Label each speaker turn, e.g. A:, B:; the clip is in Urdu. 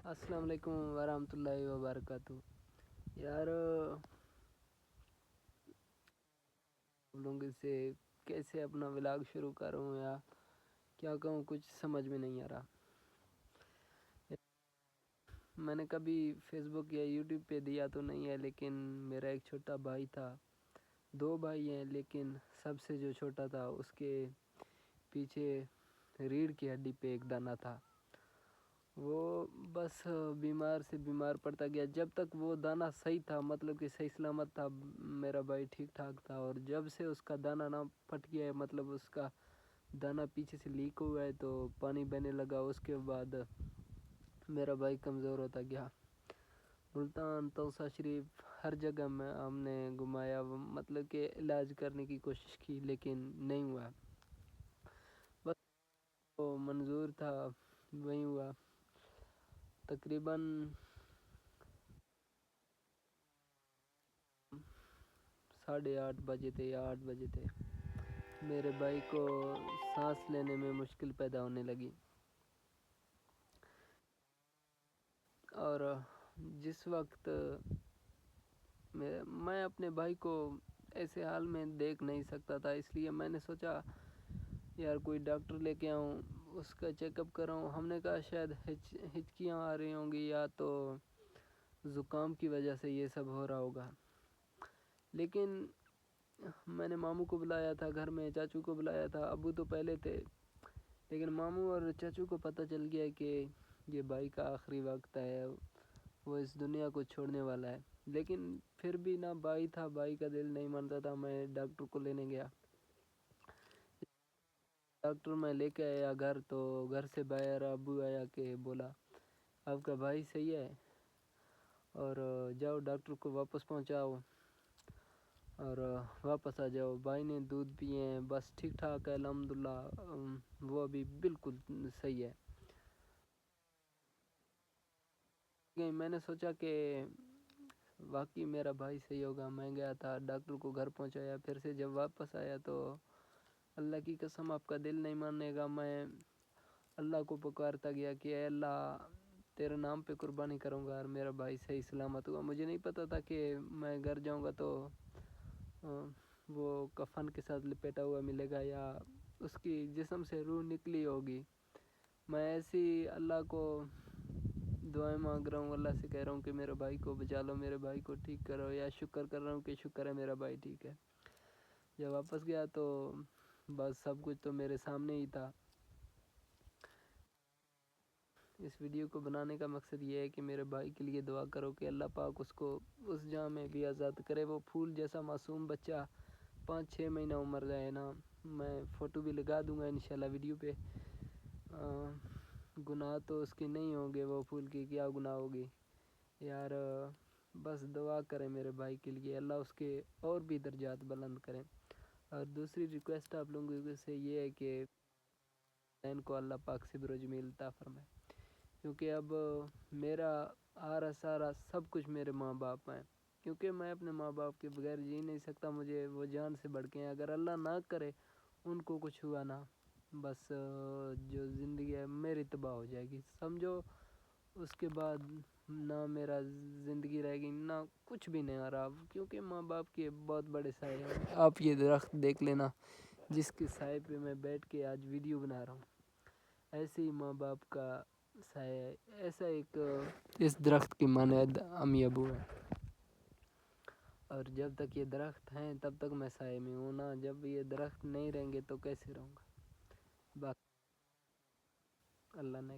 A: السلام علیکم ورحمۃ اللہ وبرکاتہ. یار لوگوں سے کیسے اپنا ولاگ شروع کروں یا کیا کہوں، کچھ سمجھ میں نہیں آ رہا. میں نے کبھی فیس بک یا یوٹیوب پہ دیا تو نہیں ہے، لیکن میرا ایک چھوٹا بھائی تھا. 2 بھائی ہیں، لیکن سب سے جو چھوٹا تھا اس کے پیچھے ریڑھ کی ہڈی پہ ایک دانہ تھا. وہ بس بیمار سے بیمار پڑتا گیا. جب تک وہ دانہ صحیح تھا، مطلب کہ صحیح سلامت تھا، میرا بھائی ٹھیک ٹھاک تھا. اور جب سے اس کا دانہ نہ پھٹ گیا ہے، مطلب اس کا دانہ پیچھے سے لیک ہوا ہے تو پانی بہنے لگا، اس کے بعد میرا بھائی کمزور ہوتا گیا. ملتان، توسا شریف ہر جگہ میں ہم نے گھمایا، مطلب کہ علاج کرنے کی کوشش کی، لیکن نہیں ہوا. بس وہ منظور تھا وہیں ہوا. تقریباً 8:30 بجے تھے یا 8 بجے تھے. میرے بھائی کو سانس لینے میں مشکل پیدا ہونے لگی، اور جس وقت میں اپنے بھائی کو ایسے حال میں دیکھ نہیں سکتا تھا، اس لیے میں نے سوچا یار کوئی ڈاکٹر لے کے آؤں، اس کا چیک اپ کراؤں. ہم نے کہا شاید ہچکیاں آ رہی ہوں گی یا تو زکام کی وجہ سے یہ سب ہو رہا ہوگا. لیکن میں نے ماموں کو بلایا تھا گھر میں، چاچو کو بلایا تھا. ابو تو پہلے تھے، لیکن ماموں اور چاچو کو پتہ چل گیا کہ یہ بھائی کا آخری وقت ہے، وہ اس دنیا کو چھوڑنے والا ہے. لیکن پھر بھی نہ بھائی تھا، بھائی کا دل نہیں مانتا تھا. میں ڈاکٹر کو لینے گیا. ڈاکٹر میں لے کے آیا گھر، تو گھر سے باہر ابو آیا کہ بولا آپ کا بھائی صحیح ہے، اور جاؤ ڈاکٹر کو واپس پہنچاؤ اور واپس آ جاؤ. بھائی نے دودھ پیے ہیں، بس ٹھیک ٹھاک ہے الحمدللہ. وہ ابھی بالکل صحیح ہے. میں نے سوچا کہ واقعی میرا بھائی صحیح ہوگا. میں گیا تھا ڈاکٹر کو گھر پہنچایا. پھر سے جب واپس آیا تو اللہ کی قسم آپ کا دل نہیں ماننے گا، میں اللہ کو پکارتا گیا کہ اے اللہ، تیرے نام پہ قربانی کروں گا اور میرا بھائی صحیح سلامت ہوا. مجھے نہیں پتہ تھا کہ میں گھر جاؤں گا تو وہ کفن کے ساتھ لپیٹا ہوا ملے گا یا اس کی جسم سے روح نکلی ہوگی. میں ایسی اللہ کو دعائیں مانگ رہا ہوں، اللہ سے کہہ رہا ہوں کہ میرے بھائی کو بچا لو، میرے بھائی کو ٹھیک کرو، یا شکر کر رہا ہوں کہ شکر ہے میرا بھائی ٹھیک ہے. جب واپس گیا تو بس سب کچھ تو میرے سامنے ہی تھا. اس ویڈیو کو بنانے کا مقصد یہ ہے کہ میرے بھائی کے لیے دعا کرو کہ اللہ پاک اس کو اس جہاں میں بھی آزاد کرے. وہ پھول جیسا معصوم بچہ 5-6 مہینہ عمر رہے نا. میں فوٹو بھی لگا دوں گا انشاءاللہ ویڈیو پہ. گناہ تو اس کے نہیں ہوں گے، وہ پھول کی کیا گناہ ہوگی یار. بس دعا کریں میرے بھائی کے لیے، اللہ اس کے اور بھی درجات بلند کریں. اور دوسری ریکویسٹ آپ لوگوں سے یہ ہے کہ ان کو اللہ پاک صبر و جمیل عطا فرمائے، کیونکہ اب میرا آرا سارا سب کچھ میرے ماں باپ ہیں. کیونکہ میں اپنے ماں باپ کے بغیر جی نہیں سکتا. مجھے وہ جان سے بڑھ کے ہیں. اگر اللہ نہ کرے ان کو کچھ ہوا نا، بس جو زندگی ہے میری تباہ ہو جائے گی سمجھو. اس کے بعد نہ میرا زندگی رہے گی، نہ کچھ بھی نہیں آ رہا. کیونکہ ماں باپ کے بہت بڑے سائے ہیں. آپ یہ درخت دیکھ لینا جس کے سائے پہ میں بیٹھ کے آج ویڈیو بنا رہا ہوں، ایسے ہی ماں باپ کا سایہ ہے. ایسا ایک اس درخت کی مانند امی ابو ہے، اور جب تک یہ درخت ہیں تب تک میں سائے میں ہوں نا. جب یہ درخت نہیں رہیں گے تو کیسے رہوں گا. باقی اللہ نے